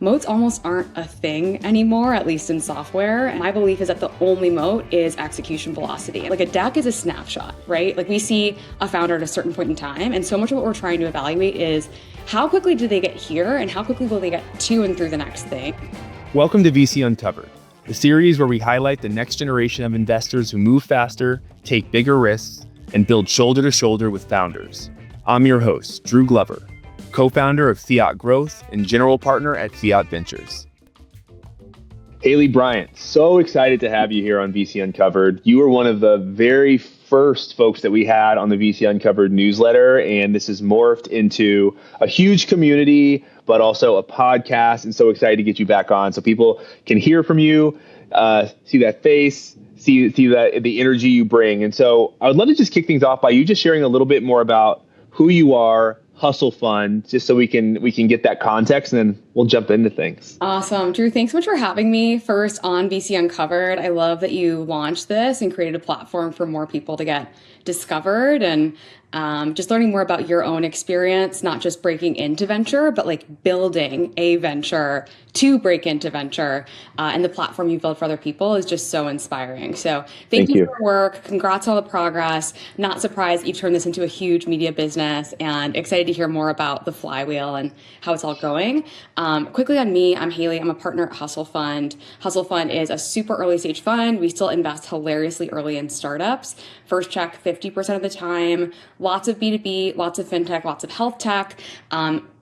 moats almost aren't a thing anymore, at least in software. My belief is that the only moat is execution velocity. Like a deck is a snapshot, right? Like we see a founder at a certain point in time, and so much of what we're trying to evaluate is how quickly do they get here and how quickly will they get to and through the next thing. Welcome to VC Uncovered, the series where we highlight the next generation of investors who move faster, take bigger risks, and build shoulder to shoulder with founders. I'm your host, Drew Glover, co-founder of Fiat Growth and general partner at Fiat Ventures. Haley Bryant, so excited to have you here on VC Uncovered. You were one of the very first folks that we had on the VC Uncovered newsletter, and this has morphed into a huge community, but also a podcast, and so excited to get you back on so people can hear from you, see that face, see that the energy you bring. And so I would love to just kick things off by you just sharing a little bit more about who you are, Hustle Fund, just so we can get that context, and then we'll jump into things. Awesome. Drew, thanks so much for having me first on VC Uncovered. I love that you launched this and created a platform for more people to get discovered and just learning more about your own experience, not just breaking into venture, but like building a venture to break into venture. And the platform you build for other people is just so inspiring. So thank you for your work. Congrats on all the progress. Not surprised you've turned this into a huge media business, and excited to hear more about the flywheel and how it's all going. Quickly on me, I'm Haley. I'm a partner at Hustle Fund. Hustle Fund is a super early stage fund. We still invest hilariously early in startups. First check 50% of the time. Lots of B2B, lots of fintech, lots of health tech.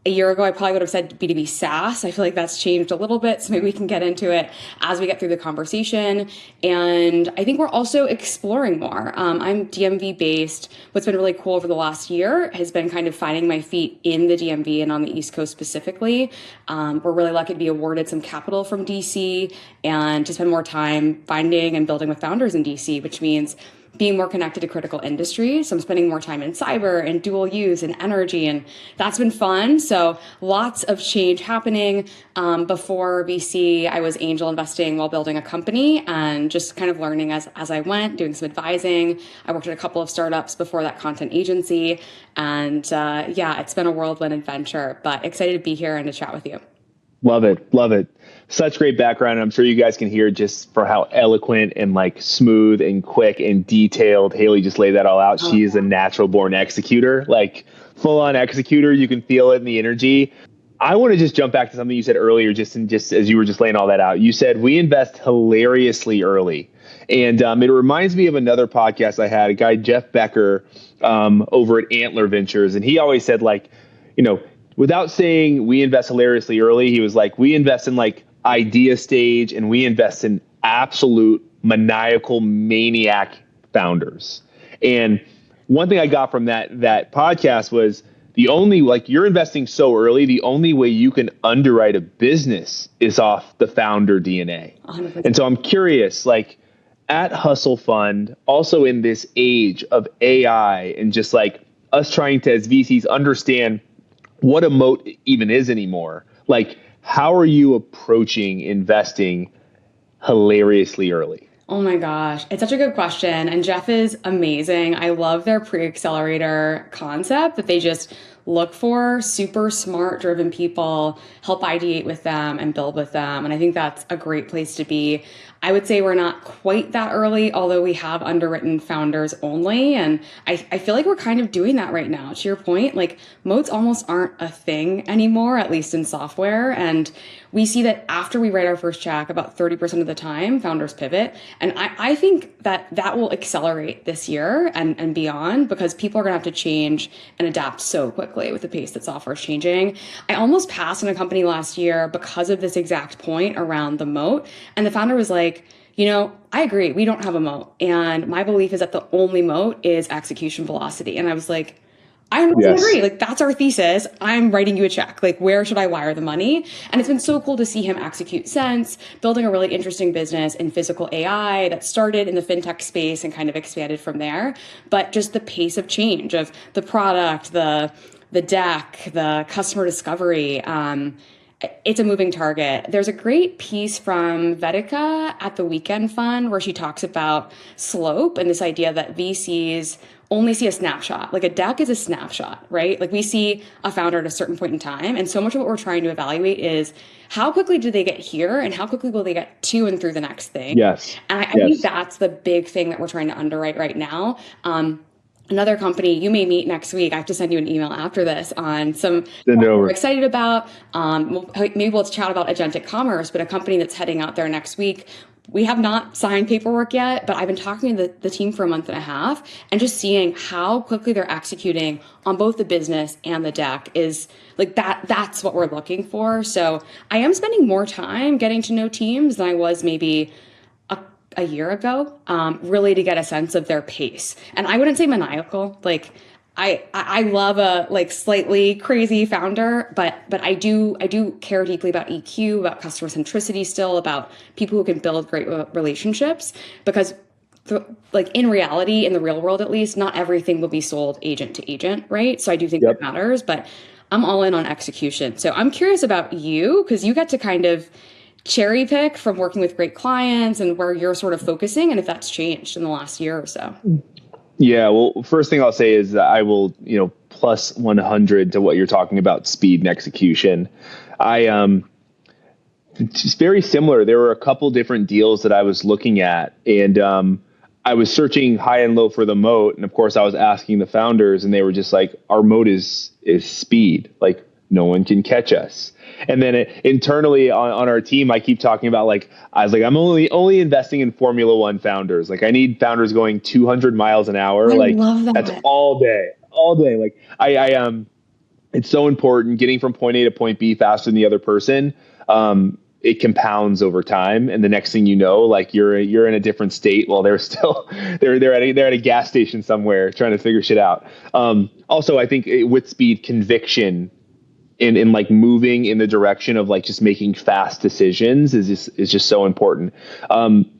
A year ago, I probably would have said B2B SaaS. I feel like that's changed a little bit, so maybe we can get into it as we get through the conversation. And I think we're also exploring more. I'm DMV based. What's been really cool over the last year has been kind of finding my feet in the DMV and on the East Coast specifically. We're really lucky to be awarded some capital from DC and to spend more time finding and building with founders in DC, which means being more connected to critical industries. So I'm spending more time in cyber and dual use and energy, and that's been fun. So lots of change happening. Before VC, I was angel investing while building a company and just kind of learning as I went, doing some advising. I worked at a couple of startups before that, content agency. And it's been a whirlwind adventure, but excited to be here and to chat with you. Love it. Love it. Such great background. I'm sure you guys can hear just for how eloquent and like smooth and quick and detailed Haley just laid that all out. She is a natural born executor, like full on executor. You can feel it in the energy. I want to just jump back to something you said earlier, just as you were just laying all that out. You said we invest hilariously early. And it reminds me of another podcast I had, a guy, Jeff Becker, over at Antler Ventures. And he always said, like, without saying we invest hilariously early, he was like, we invest in like idea stage and we invest in absolute maniacal maniac founders. And one thing I got from that podcast was you're investing so early, the only way you can underwrite a business is off the founder DNA. 100%. And so I'm curious, like at Hustle Fund, also in this age of AI and just like us trying to, as VCs, understand what a moat even is anymore. Like, how are you approaching investing hilariously early? Oh my gosh, it's such a good question. And Jeff is amazing. I love their pre-accelerator concept that they just look for super smart, driven people, help ideate with them and build with them. And I think that's a great place to be. I would say we're not quite that early, although we have underwritten founders only. And I feel like we're kind of doing that right now. To your point, like moats almost aren't a thing anymore, at least in software. And we see that after we write our first check, about 30% of the time, founders pivot. And I think that will accelerate this year and beyond, because people are going to have to change and adapt so quickly with the pace that software is changing. I almost passed in a company last year because of this exact point around the moat. And the founder was like, I agree, we don't have a moat. And my belief is that the only moat is execution velocity. And I was like, I agree. Like, that's our thesis. I'm writing you a check. Like, where should I wire the money? And it's been so cool to see him execute since, building a really interesting business in physical AI that started in the fintech space and kind of expanded from there. But just the pace of change of the product, the deck, the customer discovery, it's a moving target. There's a great piece from Vedika at the Weekend Fund where she talks about slope and this idea that VCs only see a snapshot. Like a deck is a snapshot, right? Like we see a founder at a certain point in time. And so much of what we're trying to evaluate is how quickly do they get here and how quickly will they get to and through the next thing? Yes. And I think that's the big thing that we're trying to underwrite right now. Another company you may meet next week. I have to send you an email after this on some we're excited about. Maybe we'll chat about agentic commerce, but a company that's heading out there next week. We have not signed paperwork yet, but I've been talking to the team for a month and a half and just seeing how quickly they're executing on both the business and the deck is like that's what we're looking for. So I am spending more time getting to know teams than I was maybe a year ago, really to get a sense of their pace. And I wouldn't say maniacal. Like I love a like slightly crazy founder, but I do care deeply about EQ, about customer centricity, still about people who can build great relationships. Because like in reality, in the real world at least, not everything will be sold agent to agent, right? So I do think that matters, but I'm all in on execution. So I'm curious about you because you get to kind of cherry pick from working with great clients and where you're sort of focusing and if that's changed in the last year or so. Yeah, well, first thing I'll say is that I will, plus 100 to what you're talking about, speed and execution. It's very similar. There were a couple different deals that I was looking at, and I was searching high and low for the moat. And of course, I was asking the founders, and they were just like, "Our moat is speed. Like, no one can catch us." And then internally on our team, I keep talking about I was like, I'm only investing in Formula One founders. Like I need founders going 200 miles an hour. I love that. That's all day. Like it's so important getting from point A to point B faster than the other person. It compounds over time. And the next thing you know, like you're in a different state while they're still, they're at a gas station somewhere trying to figure shit out. Also, I think with speed, conviction in like moving in the direction of like just making fast decisions is just so important.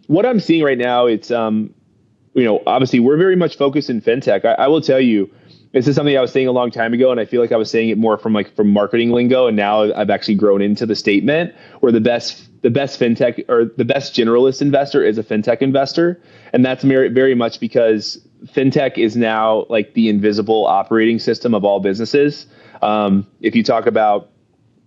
What I'm seeing right now, it's obviously we're very much focused in fintech. I will tell you, this is something I was saying a long time ago, and I feel like I was saying it more from marketing lingo, and now I've actually grown into the statement where the best fintech or the best generalist investor is a fintech investor, and that's very much because fintech is now like the invisible operating system of all businesses. If you talk about,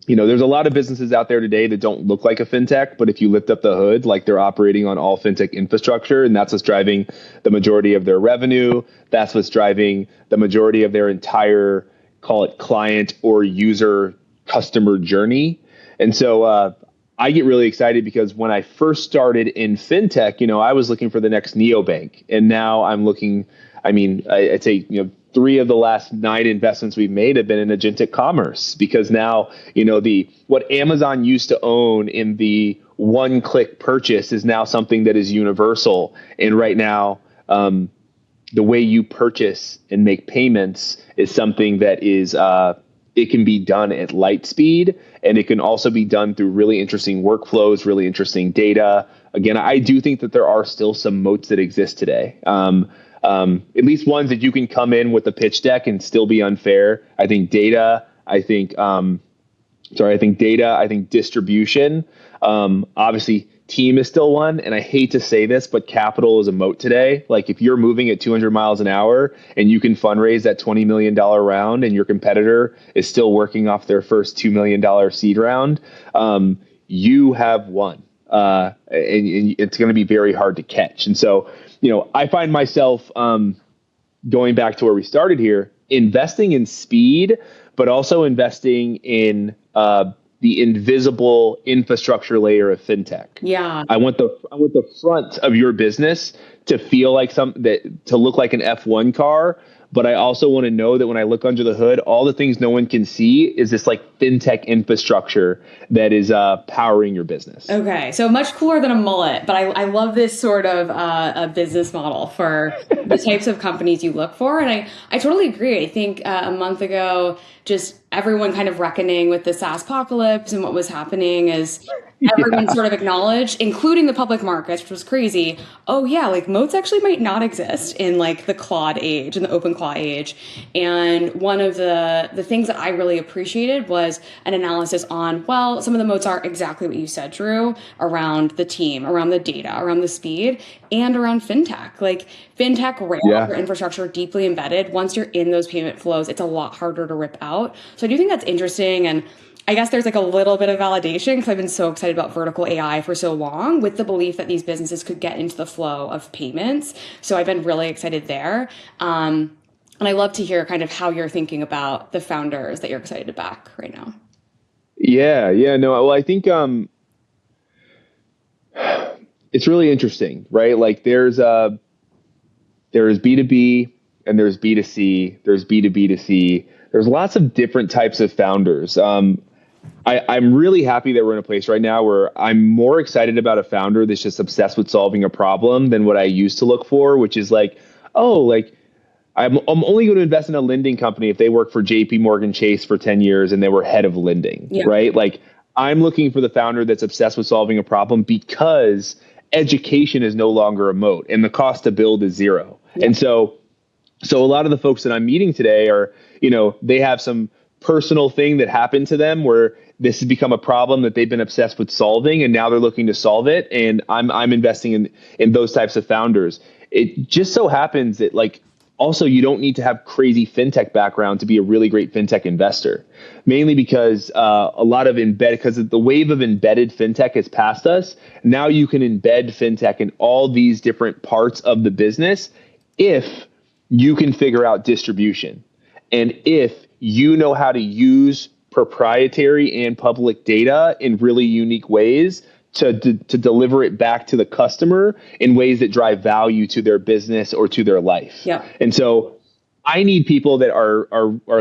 there's a lot of businesses out there today that don't look like a fintech, but if you lift up the hood, like they're operating on all fintech infrastructure, and that's what's driving the majority of their revenue. That's what's driving the majority of their entire, call it client or user customer journey. And so, I get really excited because when I first started in fintech, I was looking for the next neobank, and now I'm looking, I'd say, 3 of the last 9 investments we've made have been in agentic commerce because now, what Amazon used to own in the one-click purchase is now something that is universal. And right now, the way you purchase and make payments is something that is, it can be done at light speed, and it can also be done through really interesting workflows, really interesting data. Again, I do think that there are still some moats that exist today. At least ones that you can come in with a pitch deck and still be unfair. I think data, I think distribution, obviously team is still one. And I hate to say this, but capital is a moat today. Like if you're moving at 200 miles an hour and you can fundraise that $20 million round and your competitor is still working off their first $2 million seed round, you have won. And it's going to be very hard to catch. And so, I find myself going back to where we started here, investing in speed, but also investing in the invisible infrastructure layer of fintech. Yeah, I want the front of your business to feel like to look like an F1 car. But I also want to know that when I look under the hood, all the things no one can see is this like fintech infrastructure that is powering your business. Okay. So much cooler than a mullet, but I love this sort of a business model for the types of companies you look for. And I totally agree. I think a month ago, just everyone kind of reckoning with the SaaS apocalypse and what was happening is everyone Yeah. sort of acknowledged, including the public markets, which was crazy. Oh yeah, like moats actually might not exist in like the cloud age and the open cloud age. And one of the things that I really appreciated was an analysis on, well, some of the moats are exactly what you said, Drew, around the team, around the data, around the speed, and around fintech. Like fintech rails Yeah. or infrastructure deeply embedded. Once you're in those payment flows, it's a lot harder to rip out. So I do think that's interesting. And I guess there's like a little bit of validation because I've been so excited about vertical AI for so long with the belief that these businesses could get into the flow of payments. So I've been really excited there. And I love to hear kind of how you're thinking about the founders that you're excited to back right now. Yeah. Yeah. No, well, I think it's really interesting, right? Like there's B2B and there's B2C, there's B2B to C. There's lots of different types of founders. I'm really happy that we're in a place right now where I'm more excited about a founder that's just obsessed with solving a problem than what I used to look for, which is like, oh, like I'm only going to invest in a lending company if they work for JP Morgan Chase for 10 years and they were head of lending, Yeah. right? Like I'm looking for the founder that's obsessed with solving a problem because education is no longer a moat and the cost to build is zero. Yeah. And so a lot of the folks that I'm meeting today are, they have some personal thing that happened to them where this has become a problem that they've been obsessed with solving and now they're looking to solve it. And I'm investing in those types of founders. It just so happens that like also you don't need to have crazy fintech background to be a really great fintech investor, mainly because because the wave of embedded fintech has passed us. Now you can embed fintech in all these different parts of the business if you can figure out distribution. And if you know how to use proprietary and public data in really unique ways to deliver it back to the customer in ways that drive value to their business or to their life. Yeah. And so I need people that are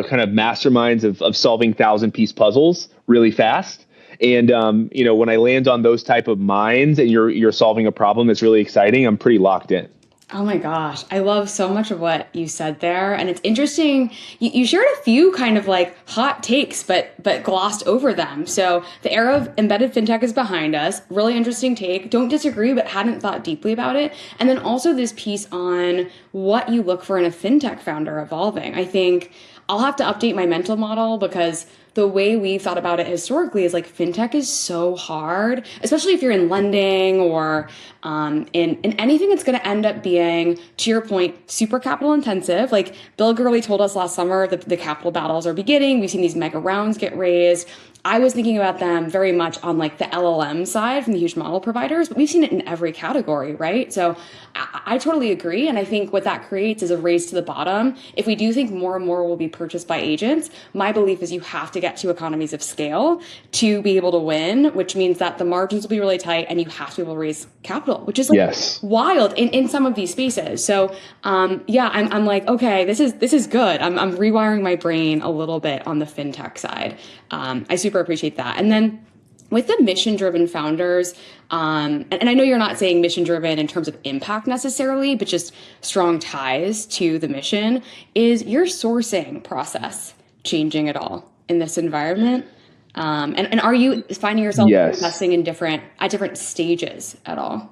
kind of masterminds of solving 1,000-piece puzzles really fast. And when I land on those type of minds and you're solving a problem that's really exciting, I'm pretty locked in. Oh my gosh. I love so much of what you said there. And it's interesting. You shared a few kind of like hot takes, but glossed over them. So the era of embedded fintech is behind us. Really interesting take. Don't disagree, but hadn't thought deeply about it. And then also this piece on what you look for in a fintech founder evolving. I think I'll have to update my mental model because the way we've thought about it historically is like fintech is so hard, especially if you're in lending or in anything that's going to end up being, to your point, super capital intensive. Like Bill Gurley told us last summer that the capital battles are beginning. We've seen these mega rounds get raised. I was thinking about them very much on like the LLM side from the huge model providers, but we've seen it in every category, right? So I totally agree. And I think what that creates is a race to the bottom. If we do think more and more will be purchased by agents, my belief is you have to get to economies of scale to be able to win, which means that the margins will be really tight and you have to be able to raise capital, which is like Yes. wild in some of these spaces. So I'm like, okay, this is good. I'm rewiring my brain a little bit on the fintech side. I super appreciate that. And then with the mission-driven founders, and I know you're not saying mission-driven in terms of impact necessarily, but just strong ties to the mission, is your sourcing process changing at all in this environment? And are you finding yourself Yes. investing in different stages at all?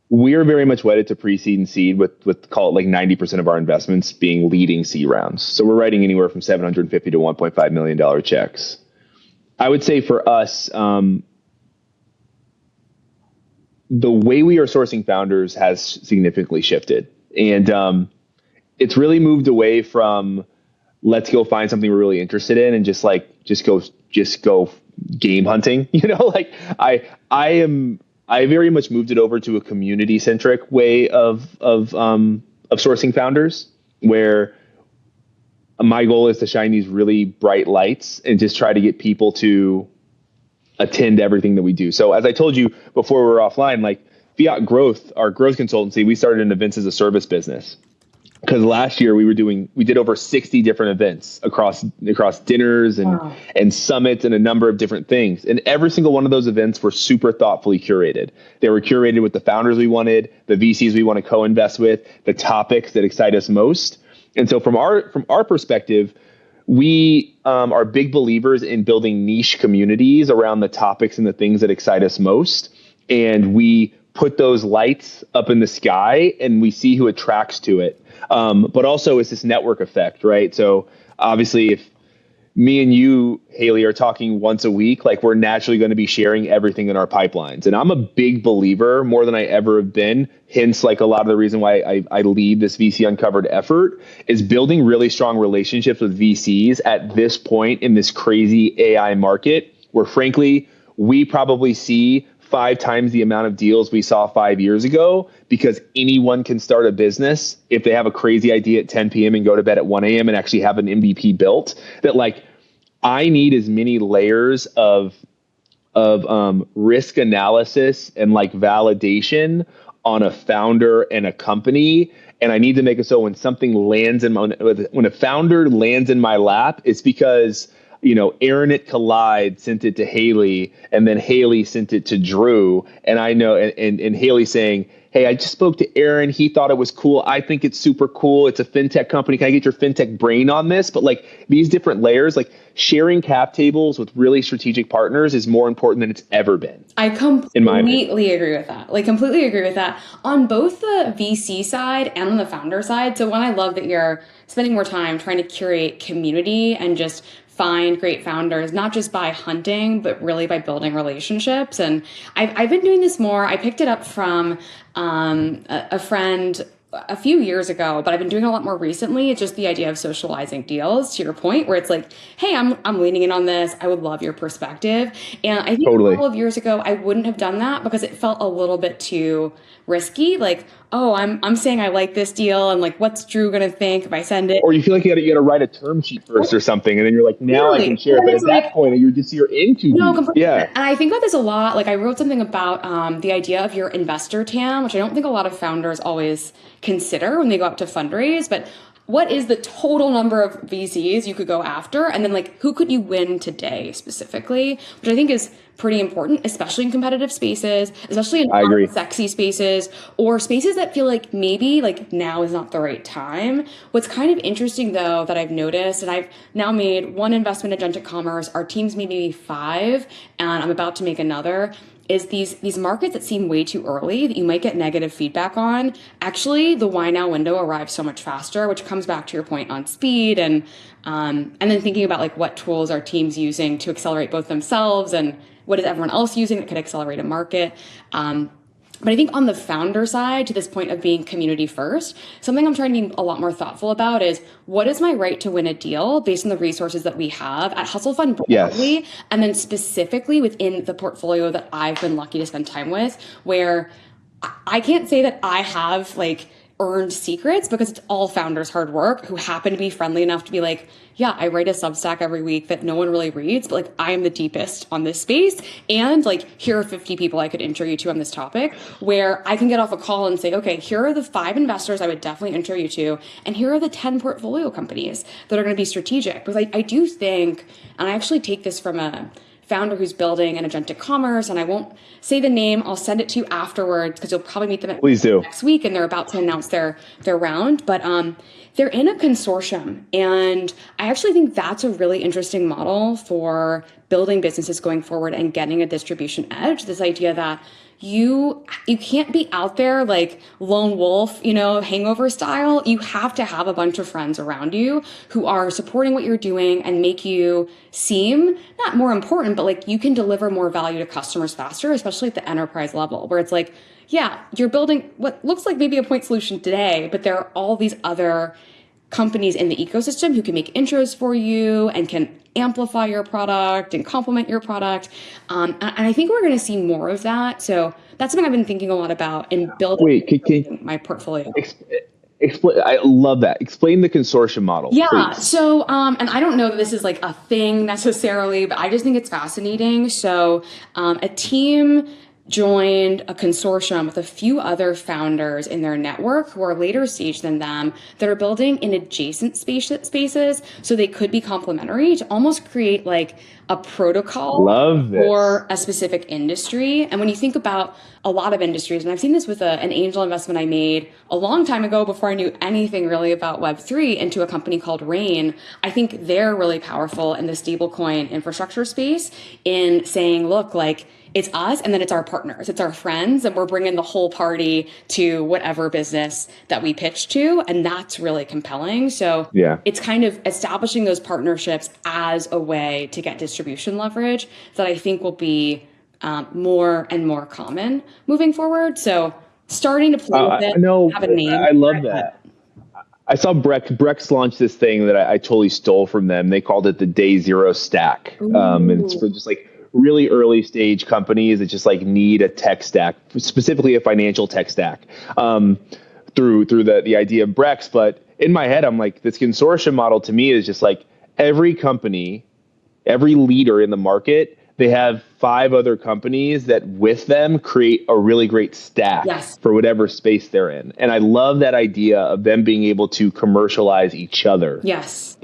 We are very much wedded to pre-seed and seed with call it like 90% of our investments being leading C rounds. So we're writing anywhere from $750 to $1.5 million checks. I would say for us, the way we are sourcing founders has significantly shifted. And it's really moved away from let's go find something we're really interested in and just go game hunting. I very much moved it over to a community centric way of sourcing founders where my goal is to shine these really bright lights and just try to get people to attend everything that we do. So as I told you before we were offline, like Fiat Growth, our growth consultancy, we started an events as a service business. Because last year we did over 60 different events across dinners and summits and a number of different things. And every single one of those events were super thoughtfully curated. They were curated with the founders we wanted, the VCs we want to co-invest with, the topics that excite us most. And so from our perspective, we are big believers in building niche communities around the topics and the things that excite us most. And we put those lights up in the sky and we see who attracts to it. But also it's this network effect, right? So obviously if me and you, Haley, are talking once a week, like we're naturally going to be sharing everything in our pipelines. And I'm a big believer, more than I ever have been, hence like a lot of the reason why I lead this VC Uncovered effort, is building really strong relationships with VCs at this point in this crazy AI market, where frankly, we probably see 5 times the amount of deals we saw 5 years ago, because anyone can start a business if they have a crazy idea at 10 p.m. and go to bed at 1 a.m. and actually have an MVP built. That like, I need as many layers of risk analysis and like validation on a founder and a company. And I need to make it so when something lands when a founder lands in my lap, it's because, you know, Aaron at Collide sent it to Haley, and then Haley sent it to Drew. And I know, and Haley saying, hey, I just spoke to Aaron. He thought it was cool. I think it's super cool. It's a fintech company. Can I get your fintech brain on this? But like these different layers, like sharing cap tables with really strategic partners is more important than it's ever been. I completely agree with that. Like completely agree with that on both the VC side and on the founder side. So when I love that you're spending more time trying to curate community and just find great founders, not just by hunting, but really by building relationships. And I've been doing this more. I picked it up from a friend a few years ago, but I've been doing it a lot more recently. It's just the idea of socializing deals, to your point, where it's like, hey, I'm leaning in on this. I would love your perspective. And I think a couple of years ago, I wouldn't have done that because it felt a little bit too risky. Like, oh, I'm saying I like this deal, and like, what's Drew gonna think if I send it? Or you feel like you gotta write a term sheet first or something, and then you're like, now I can share it. But at that point, you're into completely. Yeah. And I think about this a lot. Like I wrote something about the idea of your investor TAM, which I don't think a lot of founders always consider when they go out to fundraise, but what is the total number of VCs you could go after? And then like, who could you win today specifically, which I think is pretty important, especially in competitive spaces, especially in sexy spaces or spaces that feel like maybe like now is not the right time. What's kind of interesting though, that I've noticed, and I've now made one investment in agentic commerce, our team's made maybe 5, and I'm about to make another, is these markets that seem way too early that you might get negative feedback on. Actually, the why now window arrives so much faster, which comes back to your point on speed and then thinking about like what tools our team's using to accelerate both themselves and what is everyone else using that could accelerate a market. But I think on the founder side, to this point of being community first, something I'm trying to be a lot more thoughtful about is what is my right to win a deal based on the resources that we have at Hustle Fund broadly, and then specifically within the portfolio that I've been lucky to spend time with, where I can't say that I have like earned secrets because it's all founders' hard work who happen to be friendly enough to be like, yeah, I write a Substack every week that no one really reads, but like I am the deepest on this space. And like, here are 50 people I could intro you to on this topic, where I can get off a call and say, okay, here are the 5 investors I would definitely intro you to. And here are the 10 portfolio companies that are going to be strategic. Because I do think, and I actually take this from a founder who's building an agentic commerce, and I won't say the name. I'll send it to you afterwards because you'll probably meet them next week, and they're about to announce their round. But they're in a consortium, and I actually think that's a really interesting model for building businesses going forward and getting a distribution edge. This idea that you can't be out there like lone wolf, hangover style. You have to have a bunch of friends around you who are supporting what you're doing and make you seem not more important, but like you can deliver more value to customers faster, especially at the enterprise level, where it's like, yeah, you're building what looks like maybe a point solution today, but there are all these other companies in the ecosystem who can make intros for you and can amplify your product and complement your product. And I think we're going to see more of that. So that's something I've been thinking a lot about in building my portfolio. I love that. Explain the consortium model. Yeah. Please. So, and I don't know that this is like a thing necessarily, but I just think it's fascinating. So a team joined a consortium with a few other founders in their network who are later stage than them that are building in adjacent spaces so they could be complementary to almost create like a protocol Love this. for a specific industry. And when you think about a lot of industries, and I've seen this with an angel investment I made a long time ago before I knew anything really about Web3 into a company called Rain, I think they're really powerful in the stablecoin infrastructure space in saying, look, like, it's us and then it's our partners, it's our friends, and we're bringing the whole party to whatever business that we pitch to. And that's really compelling. So Yeah. it's kind of establishing those partnerships as a way to get distribution leverage that I think will be more and more common moving forward. So starting to play with it, No, have a name. I love that. I saw Brex launch this thing that I totally stole from them. They called it the Day Zero Stack. And it's for just like really early stage companies that just like need a tech stack, specifically a financial tech stack, through the idea of Brex. But in my head, I'm like, this consortium model to me is just like every company, every leader in the market, they have 5 other companies that with them create a really great stack for whatever space they're in. And I love that idea of them being able to commercialize each other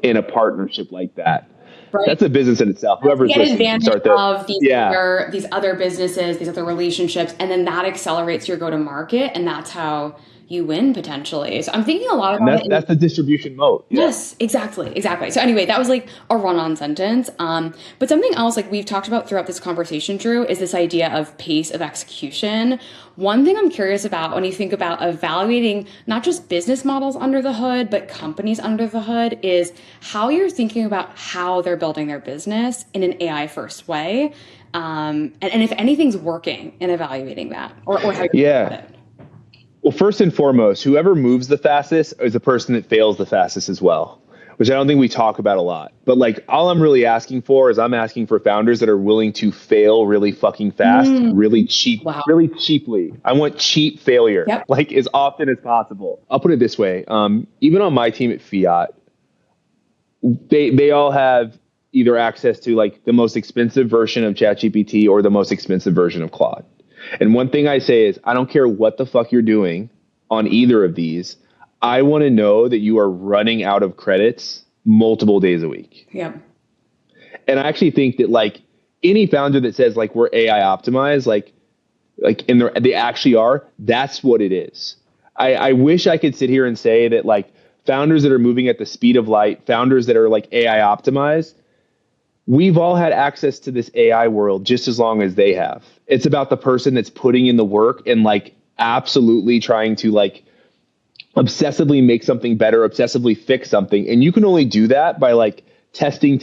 in a partnership like that. Right. That's a business in itself. Whoever's listening can start that. Of these other businesses, these other relationships, and then that accelerates your go-to-market, and that's how you win potentially. So I'm thinking a lot about it. That's the distribution moat. Yes, exactly. So anyway, that was like a run-on sentence. But something else like we've talked about throughout this conversation, Drew, is this idea of pace of execution. One thing I'm curious about when you think about evaluating not just business models under the hood, but companies under the hood is how you're thinking about how they're building their business in an AI first way. And if anything's working in evaluating that or how you do it. Well, first and foremost, whoever moves the fastest is the person that fails the fastest as well, which I don't think we talk about a lot. But like all I'm really asking for is I'm asking for founders that are willing to fail really fucking fast, really cheaply. I want cheap failure, like as often as possible. I'll put it this way. Even on my team at Fiat, they all have either access to like the most expensive version of ChatGPT or the most expensive version of Claude. And one thing I say is, I don't care what the fuck you're doing on either of these. I want to know that you are running out of credits multiple days a week. Yeah. And I actually think that like any founder that says like we're AI optimized, like and they actually are, that's what it is. I wish I could sit here and say that like founders that are moving at the speed of light, founders that are like AI optimized, we've all had access to this AI world just as long as they have. It's about the person that's putting in the work and like absolutely trying to like obsessively make something better, obsessively fix something. And you can only do that by like testing.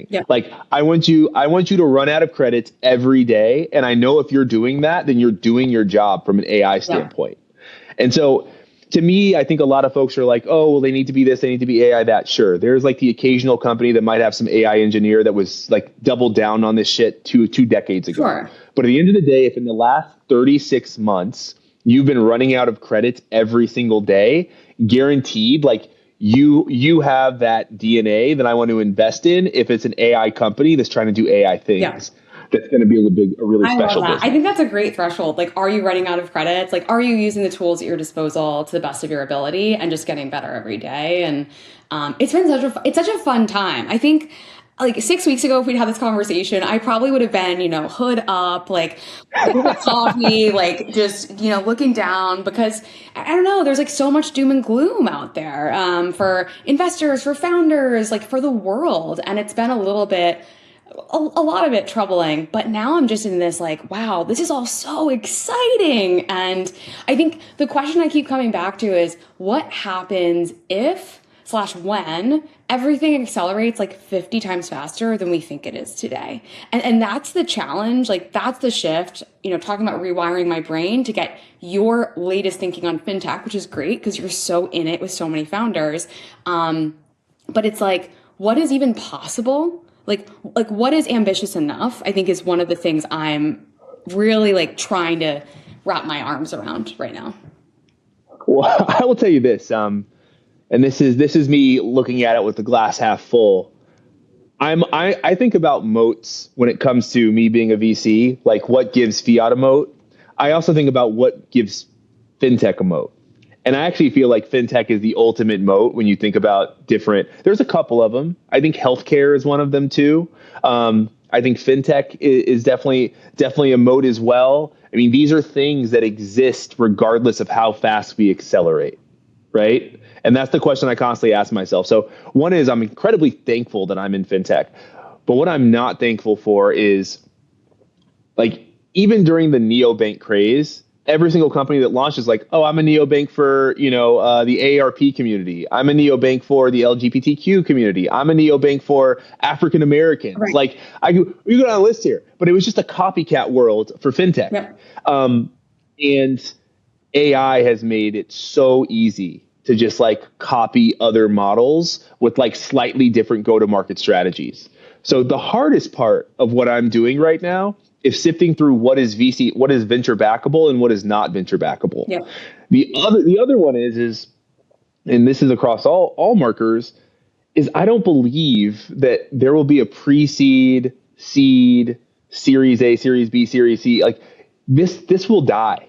Yeah. Like I want you to run out of credits every day. And I know if you're doing that, then you're doing your job from an AI standpoint. And so to me, I think a lot of folks are like, oh, well, they need to be this, they need to be AI that. Sure. There's like the occasional company that might have some AI engineer that was like doubled down on this shit two decades ago. Sure. But at the end of the day, if in the last 36 months, you've been running out of credits every single day, guaranteed, like you have that DNA that I want to invest in if it's an AI company that's trying to do AI things. Yeah. That's going to be a really special business. I think that's a great threshold. Like, are you running out of credits? Like, are you using the tools at your disposal to the best of your ability and just getting better every day? And it's been such a fun time. I think like 6 weeks ago, if we'd had this conversation, I probably would have been, hood up, like with coffee, like just, looking down because I don't know, there's like so much doom and gloom out there for investors, for founders, like for the world. And it's been a little bit a lot of it troubling, but now I'm just in this like, wow, this is all so exciting. And I think the question I keep coming back to is what happens if/when everything accelerates like 50 times faster than we think it is today. And that's the challenge. Like that's the shift, talking about rewiring my brain to get your latest thinking on fintech, which is great because you're so in it with so many founders. But it's like, what is even possible? Like what is ambitious enough, I think is one of the things I'm really like trying to wrap my arms around right now. Well, I will tell you this, and this is me looking at it with the glass half full. I think about moats when it comes to me being a VC, like what gives Fiat a moat. I also think about what gives fintech a moat. And I actually feel like fintech is the ultimate moat when you think about different, there's a couple of them. I think healthcare is one of them too. I think fintech is definitely a moat as well. I mean, these are things that exist regardless of how fast we accelerate, right? And that's the question I constantly ask myself. So one is I'm incredibly thankful that I'm in fintech, but what I'm not thankful for is like even during the neobank craze, every single company that launches like, oh, I'm a neobank for, the AARP community. I'm a neobank for the LGBTQ community. I'm a neobank for African Americans. Right. Like we go down a list here, but it was just a copycat world for fintech. Yep. And AI has made it so easy to just like copy other models with like slightly different go-to-market strategies. So the hardest part of what I'm doing right now is sifting through what is VC, what is venture backable and what is not venture backable. Yep. The other one is, and this is across all markers, is I don't believe that there will be a pre-seed, seed, Series A, Series B, Series C. Like this will die.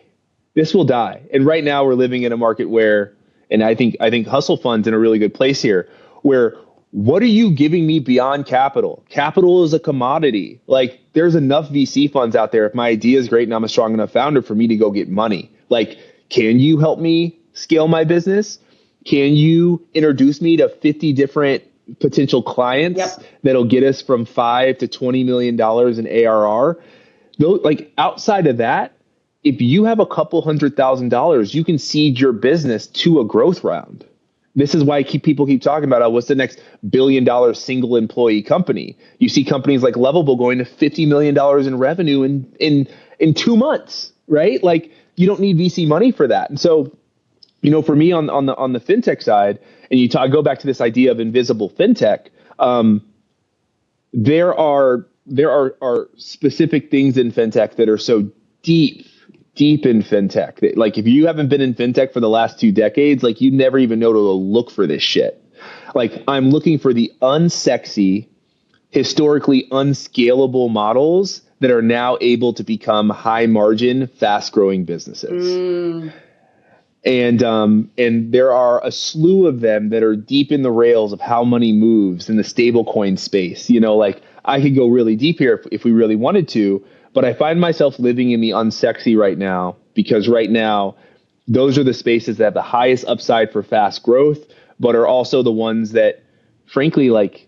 This will die. And right now we're living in a market where, and I think Hustle Fund's in a really good place here, where what are you giving me beyond capital? Capital is a commodity. Like there's enough VC funds out there. If my idea is great and I'm a strong enough founder for me to go get money, like, can you help me scale my business? Can you introduce me to 50 different potential clients that'll get us from $5 to $20 million in ARR? Though, like outside of that, if you have a couple $100,000, you can seed your business to a growth round. This is why people keep talking about what's the next $1 billion single employee company. You see companies like Lovable going to $50 million in revenue in 2 months, right? Like you don't need VC money for that. And so, for me on the fintech side, and go back to this idea of invisible fintech, there are specific things in fintech that are so deep in fintech that, like, if you haven't been in fintech for the last 2 decades, like you never even know to look for this shit. Like I'm looking for the unsexy, historically unscalable models that are now able to become high margin, fast growing businesses. And there are a slew of them that are deep in the rails of how money moves in the stablecoin space. Like I could go really deep here if we really wanted to, but I find myself living in the unsexy right now, because right now those are the spaces that have the highest upside for fast growth, but are also the ones that, frankly, like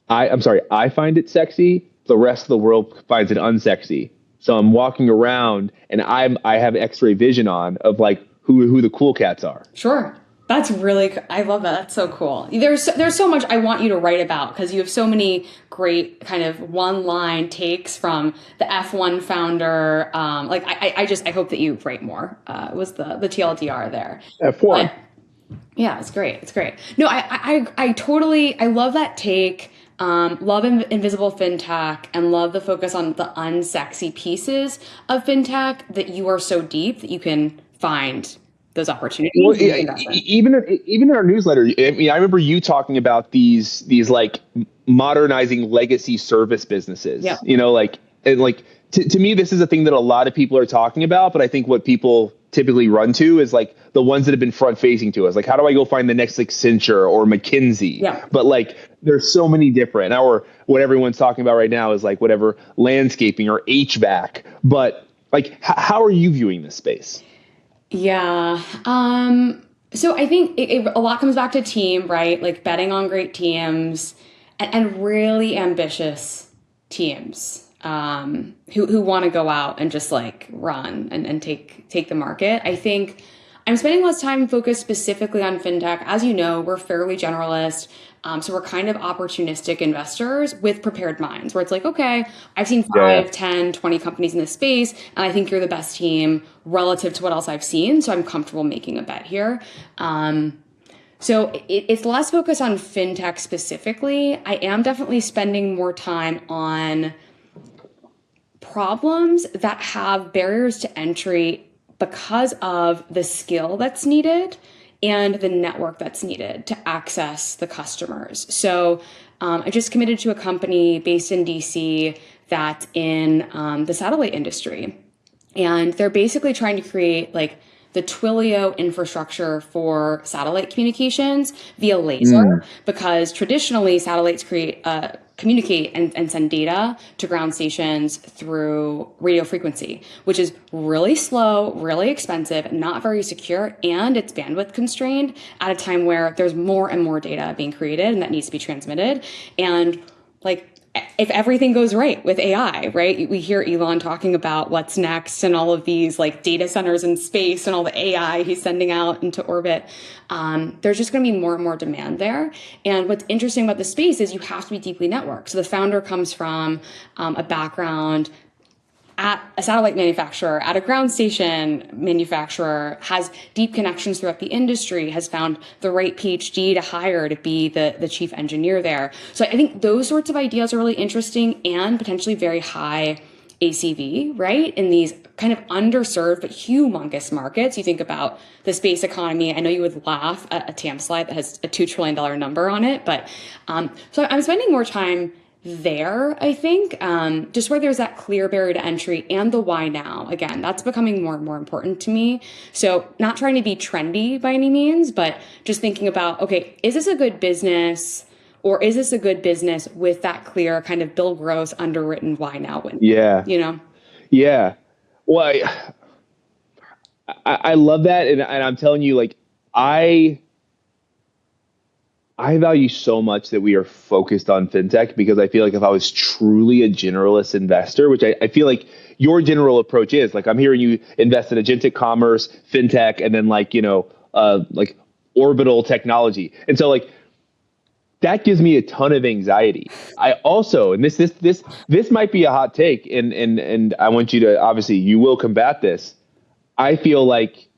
I find it sexy. The rest of the world finds it unsexy. So I'm walking around and I have X-ray vision on of like who the cool cats are. Sure. That's really, I love that. That's so cool. There's so much I want you to write about, because you have so many great kind of one-line takes from the F1 founder. I hope that you write more. It was the TLDR there. F1. Yeah, it's great. It's great. No, I totally, I love that take. Love invisible fintech, and love the focus on the unsexy pieces of fintech, that you are so deep that you can find those opportunities. Well, even in our newsletter, I mean, I remember you talking about these like modernizing legacy service businesses. Yeah. To me, this is a thing that a lot of people are talking about, but I think what people typically run to is like the ones that have been front facing to us. Like, how do I go find the next Accenture or McKinsey? Yeah. But like, there's so many different, or what everyone's talking about right now is like whatever landscaping or HVAC. But like, how are you viewing this space? Yeah. So I think a lot comes back to team, right? Like betting on great teams and really ambitious teams, who want to go out and just like run and take the market. I think I'm spending less time focused specifically on fintech. As you know, we're fairly generalist. So we're kind of opportunistic investors with prepared minds, where it's like, okay, I've seen 5, 10, 20 companies in this space, and I think you're the best team relative to what else I've seen. So I'm comfortable making a bet here. So it's less focused on fintech specifically. I am definitely spending more time on problems that have barriers to entry because of the skill that's needed and the network that's needed to access the customers. So I just committed to a company based in DC that's in the satellite industry. And they're basically trying to create like the Twilio infrastructure for satellite communications via laser, because traditionally satellites communicate and send data to ground stations through radio frequency, which is really slow, really expensive, not very secure, and it's bandwidth constrained at a time where there's more and more data being created and that needs to be transmitted. And like, if everything goes right with AI, right? We hear Elon talking about what's next and all of these like data centers in space and all the AI he's sending out into orbit. There's just going to be more and more demand there. And what's interesting about the space is you have to be deeply networked. So the founder comes from a background at a satellite manufacturer, at a ground station manufacturer, has deep connections throughout the industry, has found the right PhD to hire to be the chief engineer there. So I think those sorts of ideas are really interesting and potentially very high ACV, right? In these kind of underserved but humongous markets. You think about the space economy. I know you would laugh at a TAM slide that has a $2 trillion number on it, but so I'm spending more time there, I think, just where there's that clear barrier to entry and the why now. Again, that's becoming more and more important to me. So not trying to be trendy by any means, but just thinking about, okay, is this a good business or is this a good business with that clear kind of Bill Gross underwritten why now win? Yeah. You know? Yeah. Well, I love that. And I'm telling you, like, I value so much that we are focused on fintech, because I feel like if I was truly a generalist investor, which I feel like your general approach is, like, I'm hearing you invest in agentic commerce, fintech, and then like orbital technology. And so like that gives me a ton of anxiety. I also, and this might be a hot take, and I want you to, obviously you will combat this. I feel like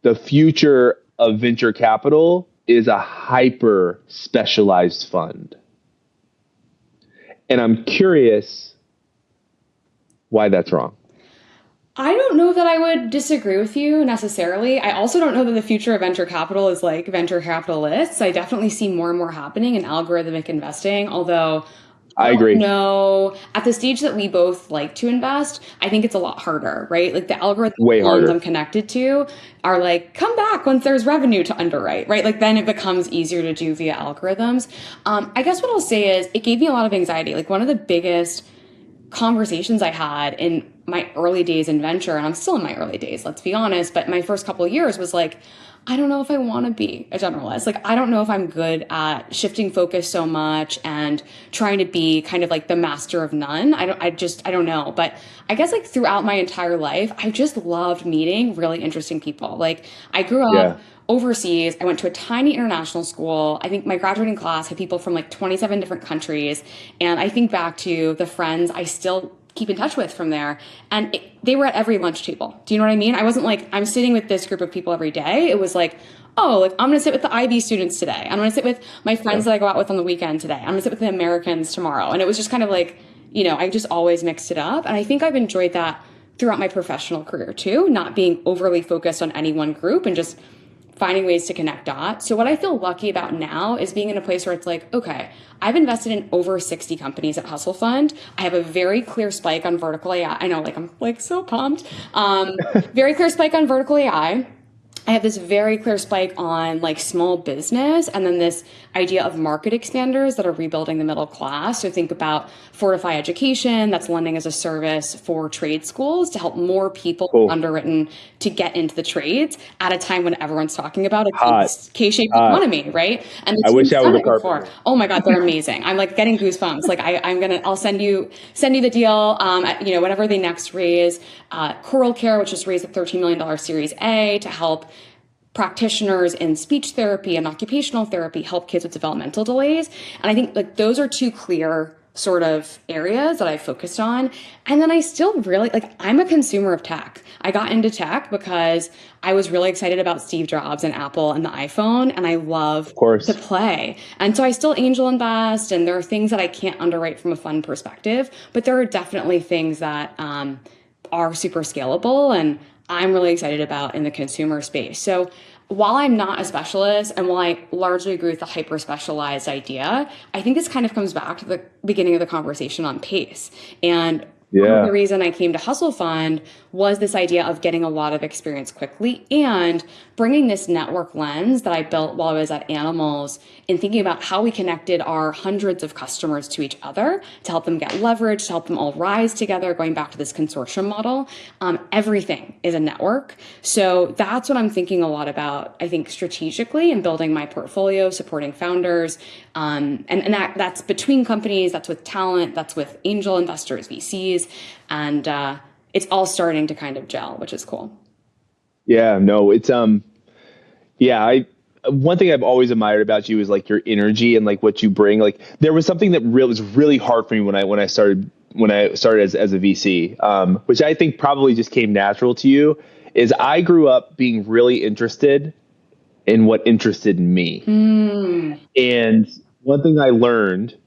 the future of venture capital is a hyper specialized fund. And I'm curious why that's wrong. I don't know that I would disagree with you necessarily. I also don't know that the future of venture capital is like venture capitalists. I definitely see more and more happening in algorithmic investing, although I agree. No, at the stage that we both like to invest, I think it's a lot harder, right? Like the algorithm Way ones harder. I'm connected to are like, come back once there's revenue to underwrite, right? Like then it becomes easier to do via algorithms. I guess what I'll say is it gave me a lot of anxiety. Like one of the biggest conversations I had in my early days in venture, and I'm still in my early days, let's be honest, but my first couple of years was like, I don't know if I want to be a generalist. Like, I don't know if I'm good at shifting focus so much and trying to be kind of like the master of none. I don't know. But I guess like throughout my entire life, I've just loved meeting really interesting people. Like I grew up overseas. I went to a tiny international school. I think my graduating class had people from like 27 different countries. And I think back to the friends I still keep in touch with from there. And they were at every lunch table. Do you know what I mean? I wasn't like, I'm sitting with this group of people every day. It was like, oh, like I'm going to sit with the IB students today. I'm going to sit with my friends that I go out with on the weekend today. I'm going to sit with the Americans tomorrow. And it was just kind of like, you know, I just always mixed it up. And I think I've enjoyed that throughout my professional career too, not being overly focused on any one group and just finding ways to connect dots. So what I feel lucky about now is being in a place where it's like, okay, I've invested in over 60 companies at Hustle Fund. I have a very clear spike on vertical AI. I know, like, I'm like so pumped. Very clear spike on vertical AI. I have this very clear spike on like small business, and then this idea of market expanders that are rebuilding the middle class. So think about Fortify Education, that's lending as a service for trade schools to help more people underwritten to get into the trades at a time when everyone's talking about a K-shaped economy, right? And I wish I was a carpenter. Oh my God, they're amazing. I'm like getting goosebumps. Like I'll send you the deal. Whenever they next raise, Coral Care, which just raised a $13 million Series A to help practitioners in speech therapy and occupational therapy help kids with developmental delays. And I think like those are two clear sort of areas that I focused on. And then I still really I'm a consumer of tech. I got into tech because I was really excited about Steve Jobs and Apple and the iPhone, and I love to play. And so I still angel invest, and there are things that I can't underwrite from a fund perspective, but there are definitely things that are super scalable and I'm really excited about in the consumer space. So while I'm not a specialist, and while I largely agree with the hyper specialized idea, I think this kind of comes back to the beginning of the conversation on pace. And Part of the Yeah. reason I came to Hustle Fund was this idea of getting a lot of experience quickly and bringing this network lens that I built while I was at Animals and thinking about how we connected our hundreds of customers to each other to help them get leverage, to help them all rise together, going back to this consortium model. Everything is a network. So that's what I'm thinking a lot about, I think, strategically and building my portfolio, supporting founders. And that's between companies, that's with talent, that's with angel investors, VCs, and it's all starting to kind of gel, which is cool. Yeah, no, it's yeah, I one thing I've always admired about you is like your energy and like what you bring. Like there was something that was really hard for me when I started as a VC, which I think probably just came natural to you. Is I grew up being really interested in what interested me, and one thing I learned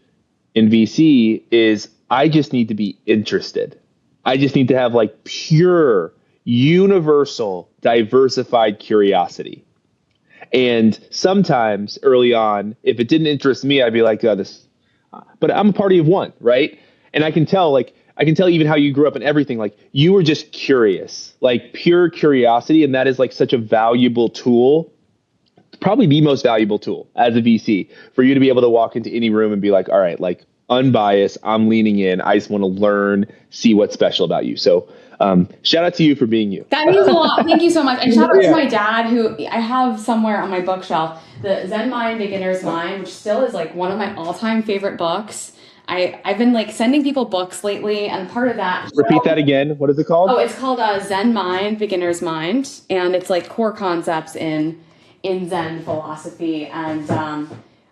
in VC is I just need to be interested. I just need to have like pure, universal, diversified curiosity. And sometimes early on, if it didn't interest me, I'd be like, oh, this, but I'm a party of one, right? And I can tell even how you grew up and everything. Like you were just curious, like pure curiosity. And that is like such a valuable tool, probably the most valuable tool as a VC for you to be able to walk into any room and be like, all right, like unbiased, I'm leaning in. I just want to learn, see what's special about you. So shout out to you for being you. That means a lot. Thank you so much. And shout out to my dad, who I have somewhere on my bookshelf, the Zen Mind, Beginner's Mind, which still is like one of my all-time favorite books. I've been like sending people books lately, and part of that. Repeat that again. What is it called? Oh, it's called Zen Mind, Beginner's Mind, and it's like core concepts in Zen philosophy. And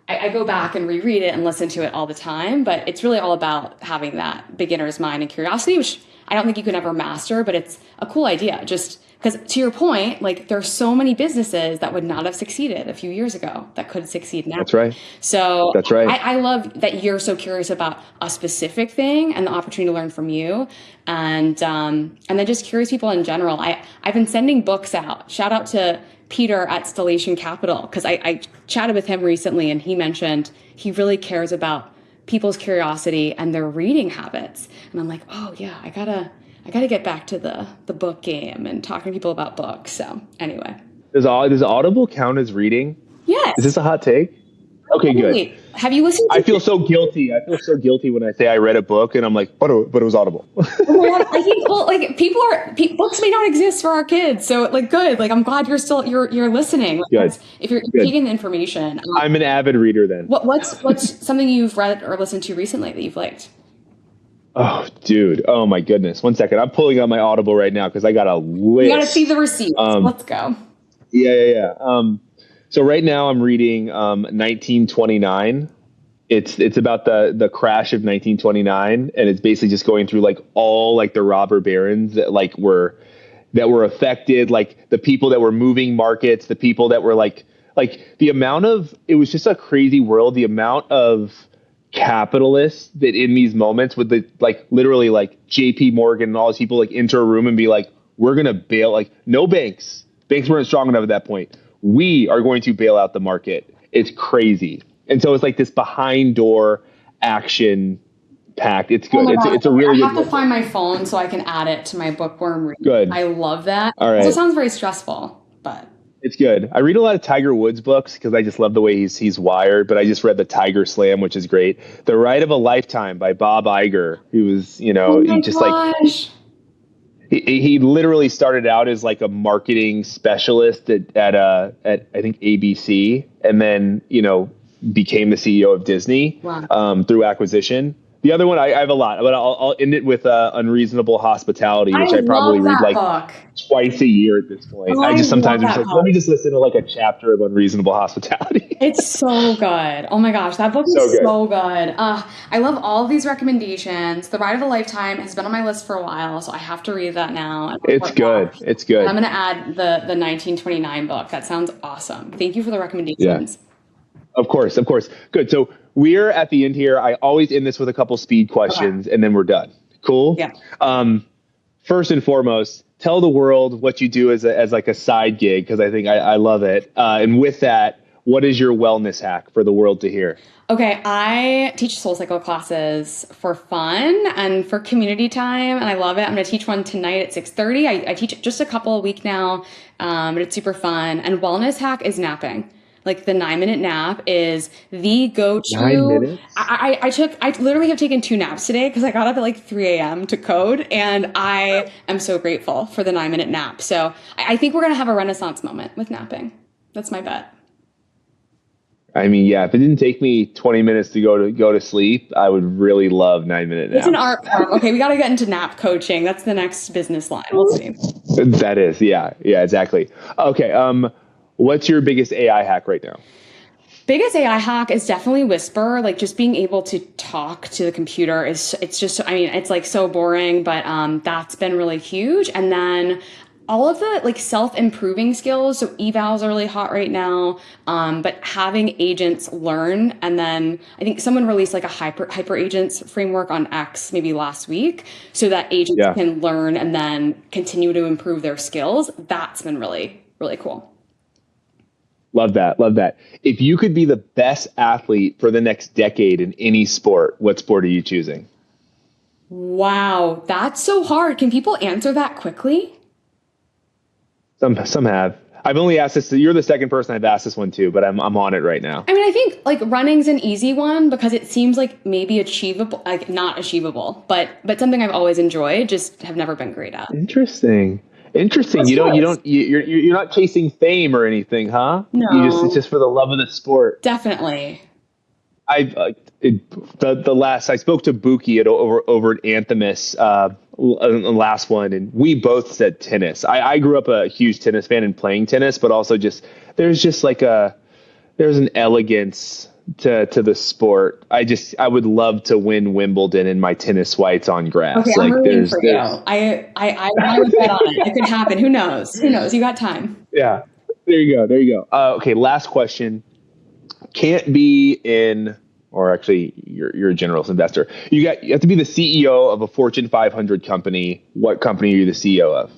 I go back and reread it and listen to it all the time, but it's really all about having that beginner's mind and curiosity, which I don't think you can ever master, but it's a cool idea. Just because to your point, like there's so many businesses that would not have succeeded a few years ago that could succeed now. That's right. So that's right. I love that you're so curious about a specific thing and the opportunity to learn from you. And then just curious people in general. I've been sending books out. Shout out to Peter at Stellation Capital, because I chatted with him recently and he mentioned he really cares about people's curiosity and their reading habits. And I'm like, oh yeah, I gotta get back to the book game and talking to people about books. So anyway. Does Audible count as reading? Yes. Is this a hot take? Okay, good. Have you listened to I feel so guilty. I feel so guilty when I say I read a book and I'm like, but it was Audible. I think, well, like books may not exist for our kids. So like, good. Like, I'm glad you're listening. Like, good. If you're taking the information. I'm an avid reader then. What's something you've read or listened to recently that you've liked? Oh, dude. Oh my goodness. 1 second. I'm pulling out my Audible right now because I got a list. You got to see the receipts. Let's go. Yeah. So right now I'm reading 1929. It's about the crash of 1929, and it's basically just going through like all like the robber barons that were affected, like the people that were moving markets, the people that were like the amount of, it was just a crazy world, the amount of capitalists that in these moments would like literally like JP Morgan and all these people like enter a room and be like, we're going to bail, like no banks weren't strong enough at that point. We are going to bail out the market. It's crazy. And so it's like this behind door action packed. It's good. It's a really good I have to find my phone so I can add it to my bookworm read. Good. I love that. All right. So it sounds very stressful, but it's good. I read a lot of Tiger Woods books because I just love the way he's wired, but I just read the Tiger Slam, which is great. The Ride of a Lifetime by Bob Iger, who was, he literally started out as like a marketing specialist at I think ABC, and then, became the CEO of Disney. Wow. Through acquisition. The other one, I have a lot, but I'll end it with Unreasonable Hospitality, which I probably read like book. Twice a year at this point. I just sometimes I'm just like, let me just listen to like a chapter of Unreasonable Hospitality. It's so good. Oh my gosh, that book is so good. I love all of these recommendations. The Ride of a Lifetime has been on my list for a while, so I have to read that now. It's good. It's good. And I'm going to add the 1929 book. That sounds awesome. Thank you for the recommendations. Yeah. Of course. Good. So we're at the end here. I always end this with a couple speed questions, and then we're done. Cool? Yeah. First and foremost, tell the world what you do as like a side gig, because I think I love it. And with that, what is your wellness hack for the world to hear? Okay, I teach SoulCycle classes for fun and for community time, and I love it. I'm going to teach one tonight at 6:30. I teach just a couple a week now, but it's super fun. And wellness hack is napping. Like the 9-minute nap is the go-to. 9 minutes? I literally have taken 2 naps today because I got up at like 3 a.m. to code, and I am so grateful for the 9-minute nap. So I think we're going to have a renaissance moment with napping. That's my bet. I mean, yeah, if it didn't take me 20 minutes to go to sleep, I would really love 9-minute naps. It's an art form. Okay, we got to get into nap coaching. That's the next business line. We'll see. That is, yeah, exactly. Okay, what's your biggest AI hack right now? Biggest AI hack is definitely Whisper. Like just being able to talk to the computer it's just, I mean, it's like so boring, but that's been really huge. And then all of the like self-improving skills. So evals are really hot right now. But having agents learn, and then I think someone released like a hyper agents framework on X maybe last week, so that agents can learn and then continue to improve their skills. That's been really, really cool. Love that. Love that. If you could be the best athlete for the next decade in any sport, what sport are you choosing? Wow, that's so hard. Can people answer that quickly? Some have. I've only asked this. You're the second person I've asked this one to, but I'm on it right now. I mean, I think like running's an easy one because it seems like maybe achievable, like not achievable, but something I've always enjoyed, just have never been great at. Interesting. You're not chasing fame or anything, huh? No. It's just for the love of the sport. Definitely. I spoke to Buki over at Anthemus, the last one, and we both said tennis. I grew up a huge tennis fan and playing tennis, but also there's an elegance to the sport. I would love to win Wimbledon in my tennis whites on grass. Okay, I'm rooting for you. I would bet on it. It could happen. Who knows? You got time. Yeah. There you go. Okay. Last question. Can't be in, or actually you're a generalist investor. You have to be the CEO of a Fortune 500 company. What company are you the CEO of?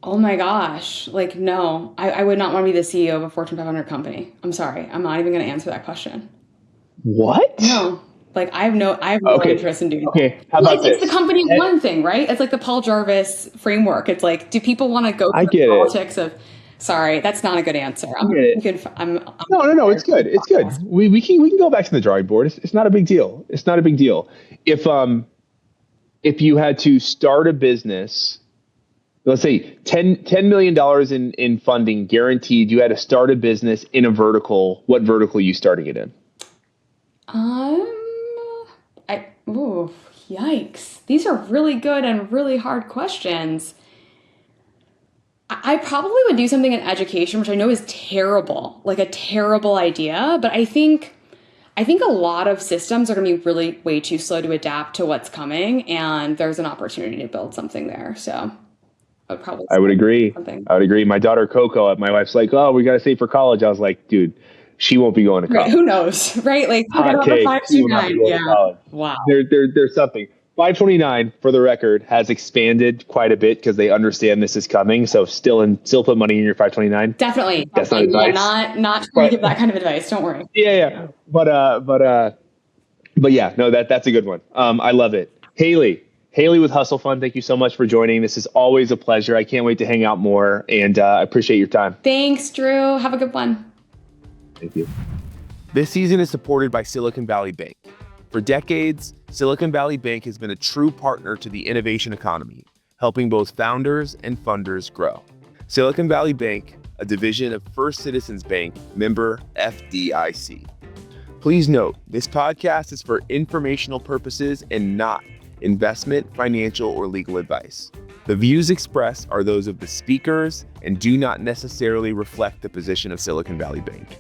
Oh my gosh. Like, no, I would not want to be the CEO of a Fortune 500 company. I'm sorry. I'm not even going to answer that question. What? No. Like, I have no interest in doing that. Okay. How about this? It's the company one thing, right? It's like the Paul Jarvis framework. It's like, do people want to go through the politics of, sorry, that's not a good answer. No, it's good. It's good. We can go back to the drawing board. It's not a big deal. It's not a big deal. If you had to start a business, let's say $10 million in funding guaranteed, you had to start a business in a vertical, what vertical are you starting it in? Yikes. These are really good and really hard questions. I probably would do something in education, which I know is terrible, like a terrible idea. But I think a lot of systems are going to be really way too slow to adapt to what's coming. And there's an opportunity to build something there. So I would agree. My daughter, Coco, my wife's like, oh, we got to save for college. I was like, dude, she won't be going to college. Right, who knows, right? Like, hot take, 529. Yeah. Wow. There's something. 529, for the record, has expanded quite a bit because they understand this is coming. So still put money in your 529. Definitely. That's not advice. Not trying to give that kind of advice. Don't worry. Yeah. But yeah, no, that's a good one. I love it. Haley with Hustle Fund, thank you so much for joining. This is always a pleasure. I can't wait to hang out more, and I appreciate your time. Thanks, Drew. Have a good one. Thank you. This season is supported by Silicon Valley Bank. For decades, Silicon Valley Bank has been a true partner to the innovation economy, helping both founders and funders grow. Silicon Valley Bank, a division of First Citizens Bank, member FDIC. Please note, this podcast is for informational purposes and not investment, financial, or legal advice. The views expressed are those of the speakers and do not necessarily reflect the position of Silicon Valley Bank.